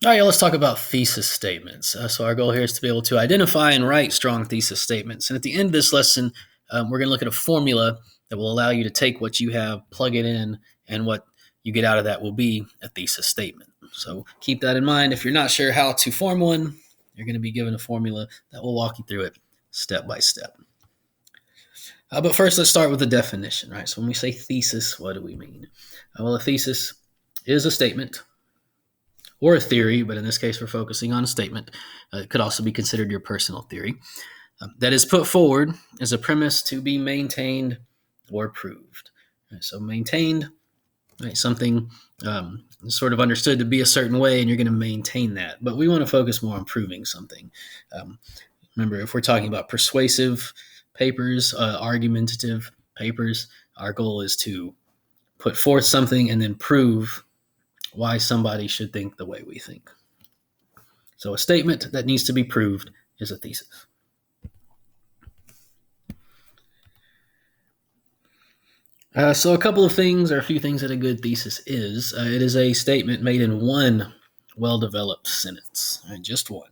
All right, let's talk about thesis statements. So our goal here is to be able to identify and write strong thesis statements. And at the end of this lesson, we're going to look at a formula that will allow you to take what you have, plug it in, and what you get out of that will be a thesis statement. So keep that in mind. If you're not sure how to form one, you're going to be given a formula that will walk you through it step by step. But first, let's start with the definition, right? So when we say thesis, what do we mean? Well, a thesis is a statement or a theory, but in this case, we're focusing on a statement. It could also be considered your personal theory that is put forward as a premise to be maintained or proved. Right, so maintained, right, something is sort of understood to be a certain way, and you're going to maintain that. But we want to focus more on proving something. Remember, if we're talking about persuasive papers, argumentative papers, our goal is to put forth something and then prove why somebody should think the way we think. So a statement that needs to be proved is a thesis. So a couple of things, or a few things that a good thesis is. It is a statement made in one well-developed sentence, right? Just one.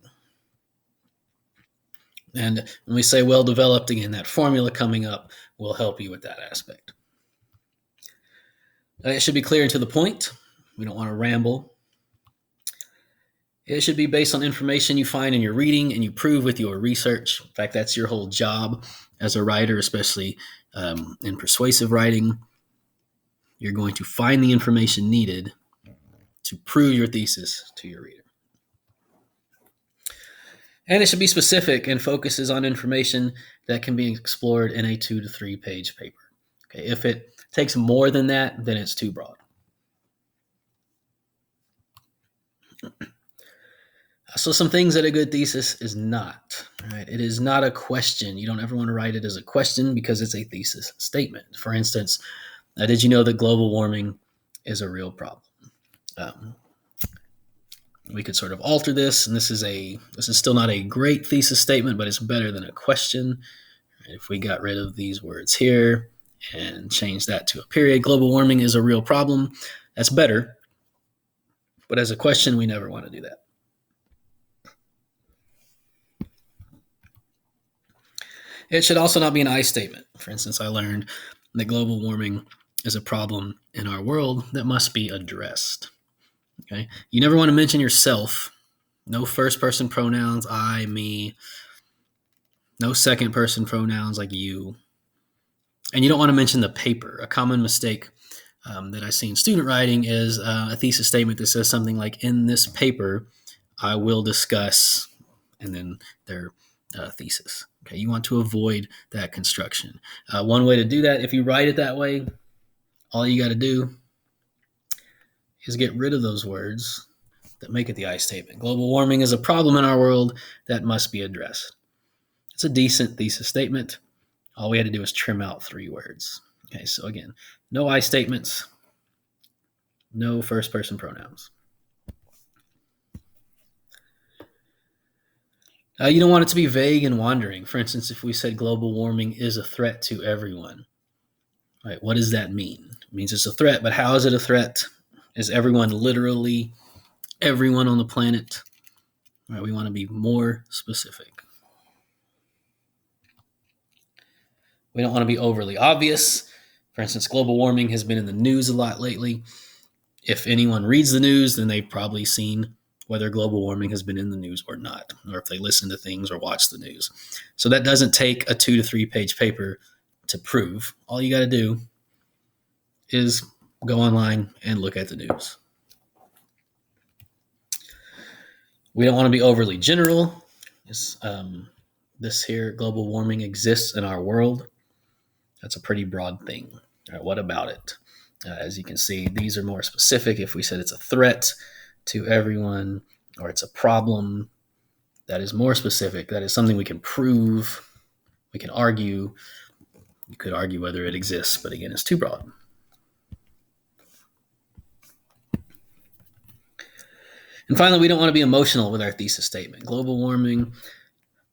And when we say well-developed, again, that formula coming up will help you with that aspect. It should be clear and to the point. We don't want to ramble. It should be based on information you find in your reading and you prove with your research. In fact, that's your whole job as a writer, especially in persuasive writing. You're going to find the information needed to prove your thesis to your reader. And it should be specific and focuses on information that can be explored in a 2 to 3 page paper. Okay, if it takes more than that, then it's too broad. So some things that a good thesis is not, right? It is not a question. You don't ever want to write it as a question because it's a thesis statement. For instance, did you know that global warming is a real problem? We could sort of alter this, and this is still not a great thesis statement, but it's better than a question. If we got rid of these words here and change that to a period, global warming is a real problem, that's better. But as a question, we never want to do that. It should also not be an I statement. For instance, I learned that global warming is a problem in our world that must be addressed. Okay? You never want to mention yourself. No first-person pronouns, I, me. No second-person pronouns like you. And you don't want to mention the paper. A common mistake that I see in student writing is a thesis statement that says something like, in this paper, I will discuss, and then their thesis. Okay, you want to avoid that construction. One way to do that, if you write it that way, all you got to do is get rid of those words that make it the I statement. Global warming is a problem in our world that must be addressed. It's a decent thesis statement. All we had to do is trim out 3 words. Okay, so again, no I statements, no first-person pronouns. You don't want it to be vague and wandering. For instance, if we said global warming is a threat to everyone, right? What does that mean? It means it's a threat, but how is it a threat? Is everyone literally everyone on the planet? Right, we want to be more specific. We don't want to be overly obvious. For instance, global warming has been in the news a lot lately. If anyone reads the news, then they've probably seen whether global warming has been in the news or not, or if they listen to things or watch the news. So that doesn't take a 2 to 3 page paper to prove. All you got to do is go online and look at the news. We don't want to be overly general. This here, global warming exists in our world. That's a pretty broad thing. All right, what about it? As you can see, these are more specific. If we said it's a threat to everyone, or it's a problem, that is more specific. That is something we can prove, we can argue. You could argue whether it exists, but again, it's too broad. And finally, we don't want to be emotional with our thesis statement. Global warming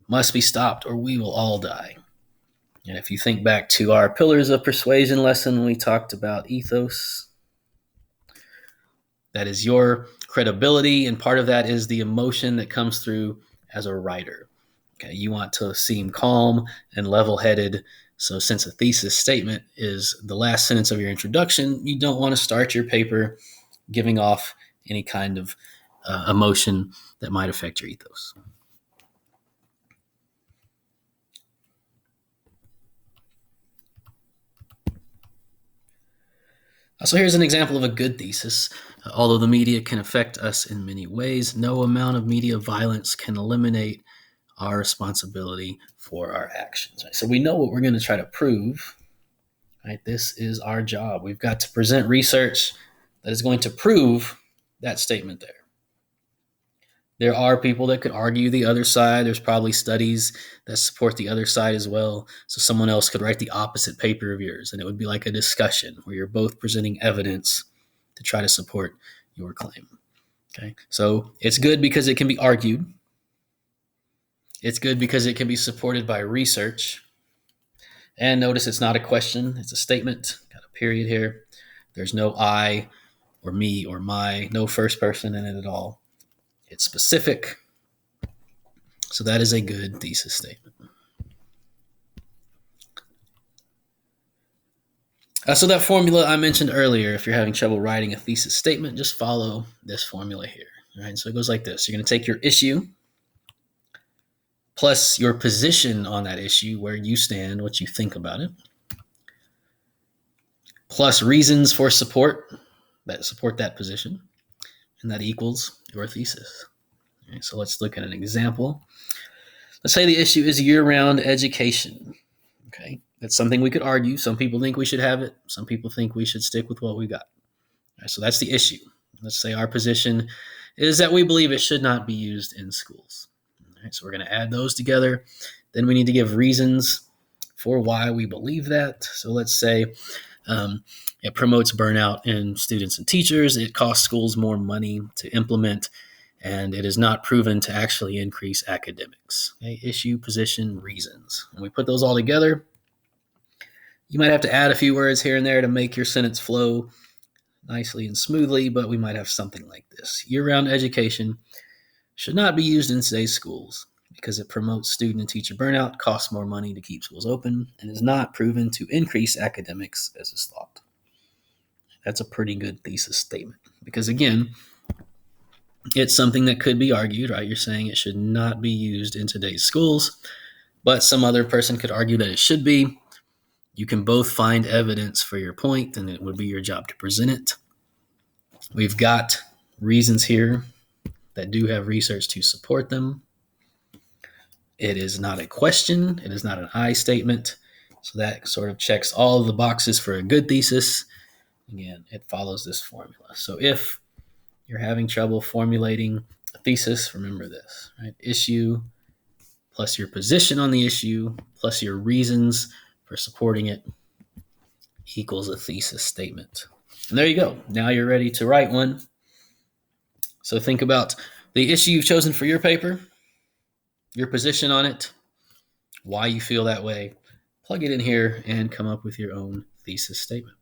must be stopped or we will all die. And if you think back to our Pillars of Persuasion lesson, we talked about ethos. That is your credibility, and part of that is the emotion that comes through as a writer. Okay, you want to seem calm and level-headed. So since a thesis statement is the last sentence of your introduction, you don't want to start your paper giving off any kind of emotion that might affect your ethos. So here's an example of a good thesis. Although the media can affect us in many ways, no amount of media violence can eliminate our responsibility for our actions. Right? So we know what we're going to try to prove. Right? This is our job. We've got to present research that is going to prove that statement there. There are people that could argue the other side. There's probably studies that support the other side as well. So someone else could write the opposite paper of yours, and it would be like a discussion where you're both presenting evidence to try to support your claim. Okay, so it's good because it can be argued. It's good because it can be supported by research. And notice it's not a question, it's a statement. Got a period here. There's no I or me or my, no first person in it at all. It's specific. So that is a good thesis statement. So that formula I mentioned earlier, if you're having trouble writing a thesis statement, just follow this formula here. All right, so it goes like this. You're going to take your issue plus your position on that issue, where you stand, what you think about it, plus reasons for support that support that position, and that equals your thesis. All right, so let's look at an example. Let's say the issue is year-round education. Okay, that's something we could argue. Some people think we should have it. Some people think we should stick with what we got. All right, so that's the issue. Let's say our position is that we believe it should not be used in schools. All right, so we're going to add those together. Then we need to give reasons for why we believe that. So let's say it promotes burnout in students and teachers. It costs schools more money to implement, and it is not proven to actually increase academics. Okay, issue, position, reasons. And we put those all together. You might have to add a few words here and there to make your sentence flow nicely and smoothly, but we might have something like this. Year-round education should not be used in today's schools because it promotes student and teacher burnout, costs more money to keep schools open, and is not proven to increase academics as is thought. That's a pretty good thesis statement because, again, it's something that could be argued, right? You're saying it should not be used in today's schools, but some other person could argue that it should be. You can both find evidence for your point, and it would be your job to present it. We've got reasons here that do have research to support them. It is not a question. It is not an I statement. So that sort of checks all of the boxes for a good thesis. Again, it follows this formula. So if you're having trouble formulating a thesis, remember this, right? Issue plus your position on the issue plus your reasons for supporting it equals a thesis statement. And there you go. Now you're ready to write one. So think about the issue you've chosen for your paper, your position on it, why you feel that way. Plug it in here and come up with your own thesis statement.